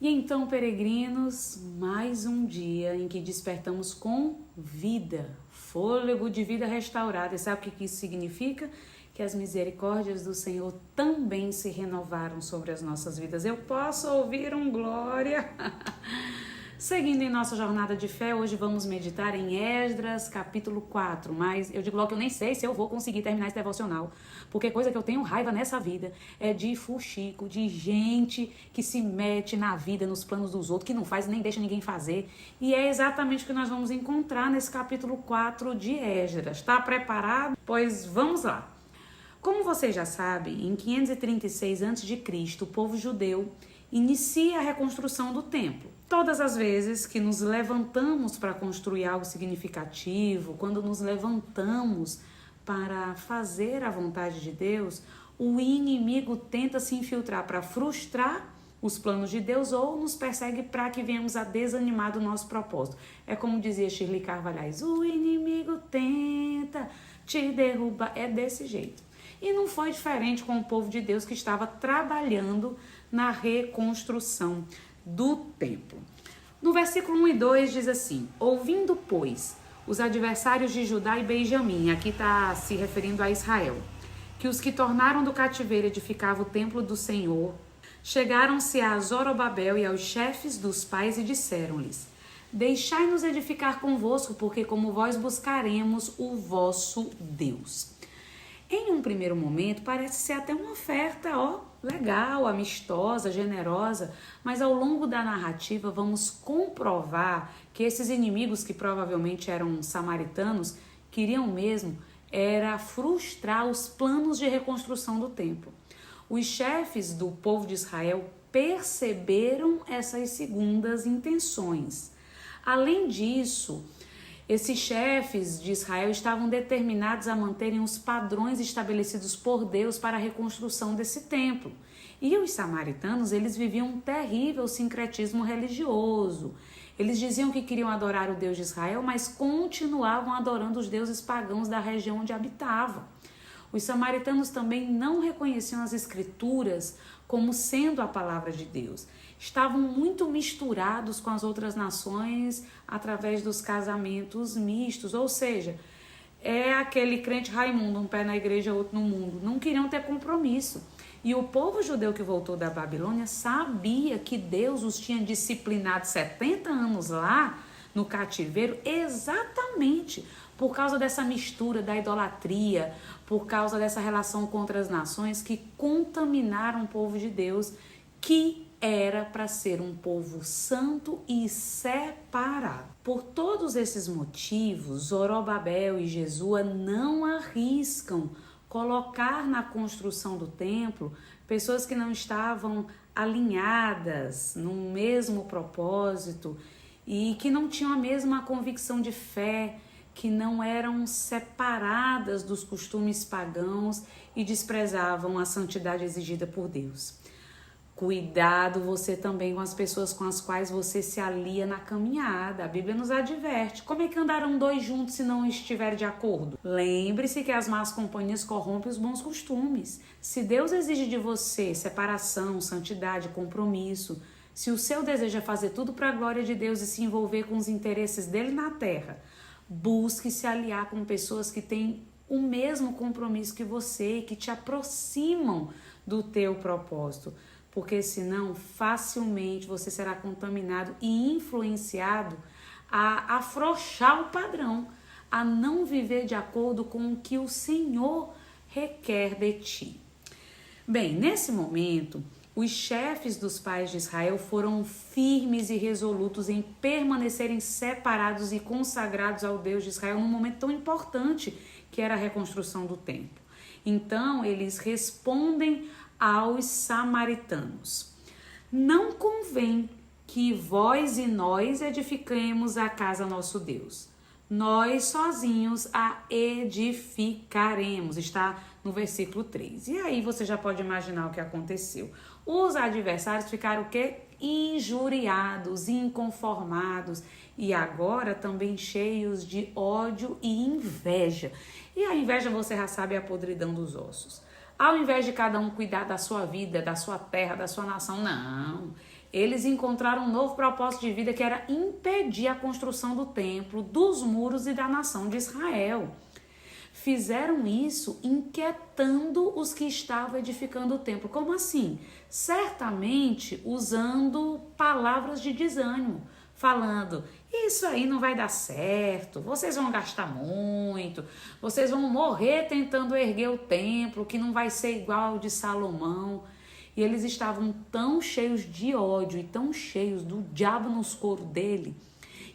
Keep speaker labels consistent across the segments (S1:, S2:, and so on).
S1: E então, peregrinos, mais um dia em que despertamos com vida, fôlego de vida restaurada. E sabe o que isso significa? Que as misericórdias do Senhor também se renovaram sobre as nossas vidas. Eu posso ouvir um glória? Seguindo em nossa jornada de fé, hoje vamos meditar em Esdras, capítulo 4. Mas eu digo logo que eu nem sei se eu vou conseguir terminar esse devocional. Porque coisa que eu tenho raiva nessa vida é de fuxico, de gente que se mete na vida, nos planos dos outros, que não faz nem deixa ninguém fazer. E é exatamente o que nós vamos encontrar nesse capítulo 4 de Esdras. Está preparado? Pois vamos lá. Como vocês já sabem, em 536 a.C., o povo judeu inicia a reconstrução do templo. Todas as vezes que nos levantamos para construir algo significativo, quando nos levantamos para fazer a vontade de Deus, o inimigo tenta se infiltrar para frustrar os planos de Deus ou nos persegue para que venhamos a desanimar do nosso propósito. É como dizia Shirley Carvalhais, o inimigo tenta te derrubar. É desse jeito. E não foi diferente com o povo de Deus que estava trabalhando na reconstrução do templo. No versículo 1 e 2 diz assim: ouvindo, pois, os adversários de Judá e Benjamim, aqui está se referindo a Israel, que os que tornaram do cativeiro edificavam o templo do Senhor, chegaram-se a Zorobabel e aos chefes dos pais e disseram-lhes: deixai-nos edificar convosco, porque como vós buscaremos o vosso Deus. Em um primeiro momento, parece ser até uma oferta, legal, amistosa, generosa, mas ao longo da narrativa vamos comprovar que esses inimigos, que provavelmente eram samaritanos, queriam mesmo era frustrar os planos de reconstrução do templo. Os chefes do povo de Israel perceberam essas segundas intenções. Além disso, esses chefes de Israel estavam determinados a manterem os padrões estabelecidos por Deus para a reconstrução desse templo. E os samaritanos, eles viviam um terrível sincretismo religioso. Eles diziam que queriam adorar o Deus de Israel, mas continuavam adorando os deuses pagãos da região onde habitavam. Os samaritanos também não reconheciam as escrituras como sendo a palavra de Deus. Estavam muito misturados com as outras nações através dos casamentos mistos, ou seja, é aquele crente Raimundo, um pé na igreja, outro no mundo. Não queriam ter compromisso. E o povo judeu que voltou da Babilônia sabia que Deus os tinha disciplinado 70 anos lá no cativeiro exatamente por causa dessa mistura da idolatria, por causa dessa relação com outras nações que contaminaram o povo de Deus, que era para ser um povo santo e separado. Por todos esses motivos, Zorobabel e Jesua não arriscam colocar na construção do templo pessoas que não estavam alinhadas no mesmo propósito e que não tinham a mesma convicção de fé, que não eram separadas dos costumes pagãos e desprezavam a santidade exigida por Deus. Cuidado você também com as pessoas com as quais você se alia na caminhada. A Bíblia nos adverte. Como é que andarão dois juntos se não estiverem de acordo? Lembre-se que as más companhias corrompem os bons costumes. Se Deus exige de você separação, santidade, compromisso, se o seu desejo é fazer tudo para a glória de Deus e se envolver com os interesses dele na terra, busque se aliar com pessoas que têm o mesmo compromisso que você e que te aproximam do teu propósito. Porque senão facilmente você será contaminado e influenciado a afrouxar o padrão, a não viver de acordo com o que o Senhor requer de ti. Bem, nesse momento, os chefes dos pais de Israel foram firmes e resolutos em permanecerem separados e consagrados ao Deus de Israel num momento tão importante que era a reconstrução do templo. Então, eles respondem aos samaritanos: não convém que vós e nós edifiquemos a casa nosso Deus. Nós sozinhos a edificaremos. Está no versículo 3. E aí você já pode imaginar o que aconteceu. Os adversários ficaram o quê? Injuriados, inconformados e agora também cheios de ódio e inveja. E a inveja, você já sabe, é a podridão dos ossos. Ao invés de cada um cuidar da sua vida, da sua terra, da sua nação, não. eles encontraram um novo propósito de vida que era impedir a construção do templo, dos muros e da nação de Israel. Fizeram isso inquietando os que estavam edificando o templo. Como assim? Certamente usando palavras de desânimo, falando: isso aí não vai dar certo, vocês vão gastar muito, vocês vão morrer tentando erguer o templo, que não vai ser igual ao de Salomão. E eles estavam tão cheios de ódio e tão cheios do diabo nos coros dele,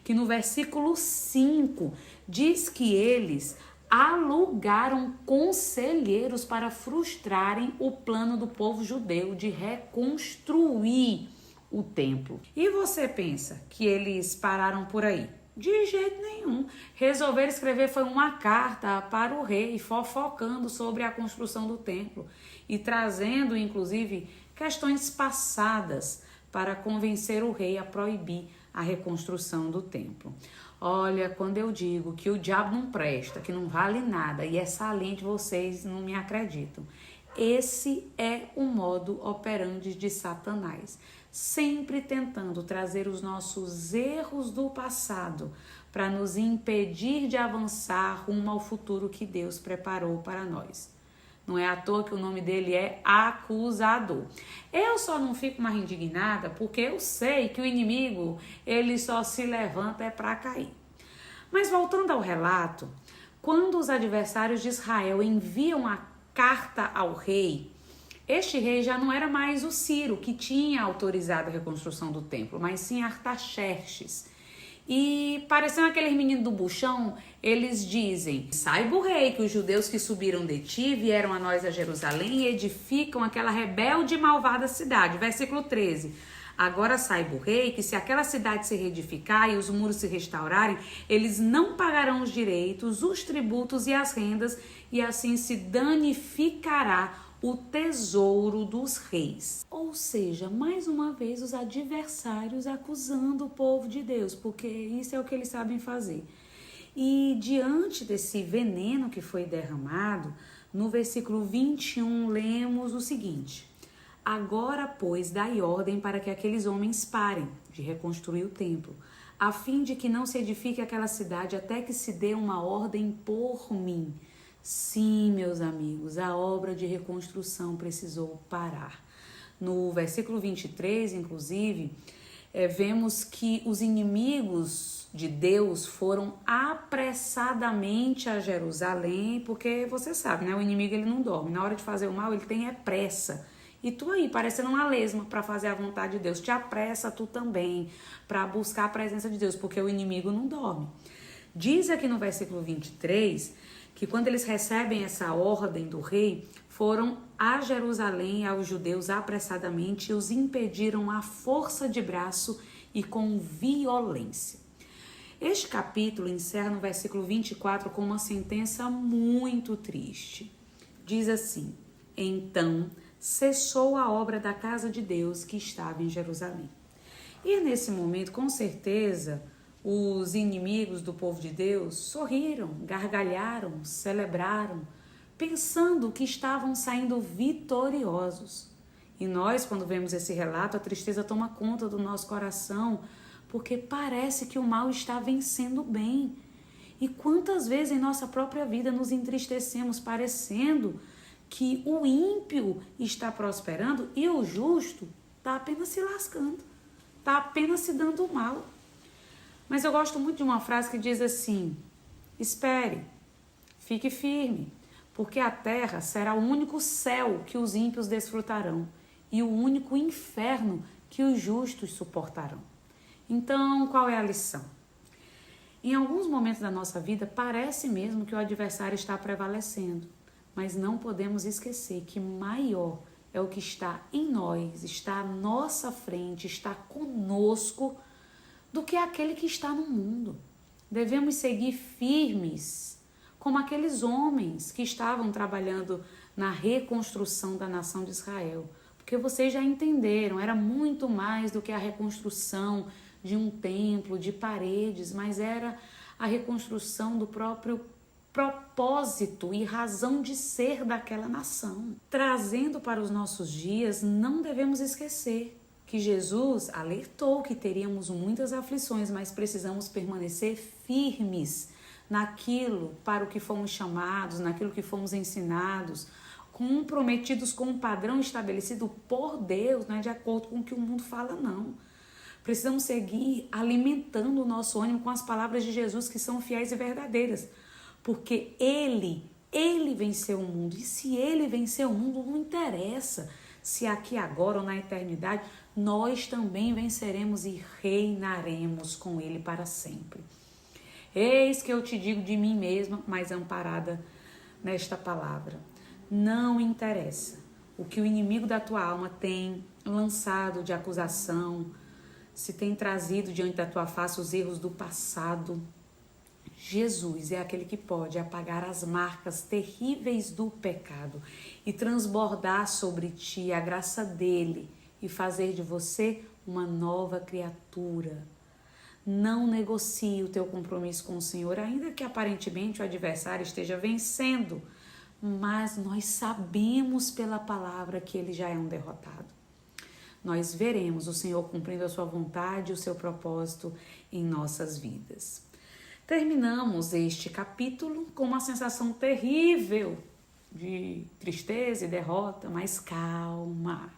S1: que no versículo 5 diz que eles alugaram conselheiros para frustrarem o plano do povo judeu de reconstruir o templo. E você pensa que eles pararam por aí? De jeito nenhum. Resolveram escrever foi uma carta para o rei, fofocando sobre a construção do templo e trazendo, inclusive, questões passadas para convencer o rei a proibir a reconstrução do templo. Olha, quando eu digo que o diabo não presta, que não vale nada, e é saliente, vocês não me acreditam. Esse é o modo operandi de Satanás, sempre tentando trazer os nossos erros do passado para nos impedir de avançar rumo ao futuro que Deus preparou para nós. Não é à toa que o nome dele é acusador. Eu só não fico mais indignada porque eu sei que o inimigo, ele só se levanta para cair. Mas voltando ao relato, quando os adversários de Israel enviam a carta ao rei, este rei já não era mais o Ciro, que tinha autorizado a reconstrução do templo, mas sim Artaxerxes. E parecendo aqueles meninos do buchão, eles dizem: saiba o rei que os judeus que subiram de ti vieram a nós a Jerusalém e edificam aquela rebelde e malvada cidade. Versículo 13. Agora saiba o rei que se aquela cidade se reedificar e os muros se restaurarem, eles não pagarão os direitos, os tributos e as rendas, e assim se danificará o tesouro dos reis. Ou seja, mais uma vez os adversários acusando o povo de Deus, porque isso é o que eles sabem fazer. E diante desse veneno que foi derramado, no versículo 21 lemos o seguinte: agora, pois, dai ordem para que aqueles homens parem de reconstruir o templo, a fim de que não se edifique aquela cidade até que se dê uma ordem por mim. Sim, meus amigos, a obra de reconstrução precisou parar. No versículo 23, inclusive, vemos que os inimigos de Deus foram apressadamente a Jerusalém, porque você sabe, né? O inimigo ele não dorme. Na hora de fazer o mal, ele tem pressa. E tu aí, parecendo uma lesma para fazer a vontade de Deus. Te apressa tu também para buscar a presença de Deus, porque o inimigo não dorme. Diz aqui no versículo 23 que quando eles recebem essa ordem do rei, foram a Jerusalém aos judeus apressadamente e os impediram à força de braço e com violência. Este capítulo encerra no versículo 24 com uma sentença muito triste. Diz assim: então cessou a obra da casa de Deus que estava em Jerusalém. E nesse momento, com certeza, os inimigos do povo de Deus sorriram, gargalharam, celebraram, pensando que estavam saindo vitoriosos. E nós, quando vemos esse relato, a tristeza toma conta do nosso coração, porque parece que o mal está vencendo o bem. E quantas vezes em nossa própria vida nos entristecemos, parecendo que o ímpio está prosperando e o justo está apenas se lascando, está apenas se dando mal. Mas eu gosto muito de uma frase que diz assim: espere, fique firme, porque a terra será o único céu que os ímpios desfrutarão e o único inferno que os justos suportarão. Então, qual é a lição? Em alguns momentos da nossa vida, parece mesmo que o adversário está prevalecendo, mas não podemos esquecer que maior é o que está em nós, está à nossa frente, está conosco, do que aquele que está no mundo. Devemos seguir firmes, como aqueles homens que estavam trabalhando na reconstrução da nação de Israel. Porque vocês já entenderam, era muito mais do que a reconstrução de um templo, de paredes, mas era a reconstrução do próprio propósito e razão de ser daquela nação. Trazendo para os nossos dias, não devemos esquecer que Jesus alertou que teríamos muitas aflições, mas precisamos permanecer firmes naquilo para o que fomos chamados, naquilo que fomos ensinados, comprometidos com um padrão estabelecido por Deus, não é de acordo com o que o mundo fala, não. Precisamos seguir alimentando o nosso ânimo com as palavras de Jesus, que são fiéis e verdadeiras, porque Ele venceu o mundo, e se Ele venceu o mundo, não interessa se aqui agora ou na eternidade, nós também venceremos e reinaremos com Ele para sempre. Eis que eu te digo de mim mesma, mas amparada nesta palavra. Não interessa o que o inimigo da tua alma tem lançado de acusação, se tem trazido diante da tua face os erros do passado. Jesus é aquele que pode apagar as marcas terríveis do pecado e transbordar sobre ti a graça dele e fazer de você uma nova criatura. Não negocie o teu compromisso com o Senhor, ainda que aparentemente o adversário esteja vencendo, mas nós sabemos pela palavra que ele já é um derrotado. Nós veremos o Senhor cumprindo a sua vontade e o seu propósito em nossas vidas. Terminamos este capítulo com uma sensação terrível de tristeza e derrota, mas calma.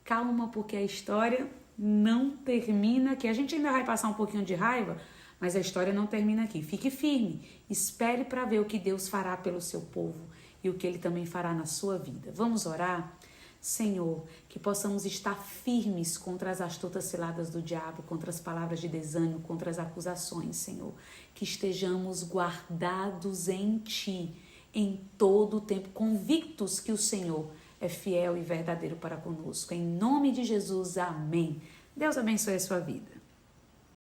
S1: Calma, porque a história não termina aqui. A gente ainda vai passar um pouquinho de raiva, mas a história não termina aqui. Fique firme, espere para ver o que Deus fará pelo seu povo e o que Ele também fará na sua vida. Vamos orar? Senhor, que possamos estar firmes contra as astutas ciladas do diabo, contra as palavras de desânimo, contra as acusações, Senhor. Que estejamos guardados em Ti, em todo o tempo, convictos que o Senhor é fiel e verdadeiro para conosco. Em nome de Jesus, amém. Deus abençoe a sua vida.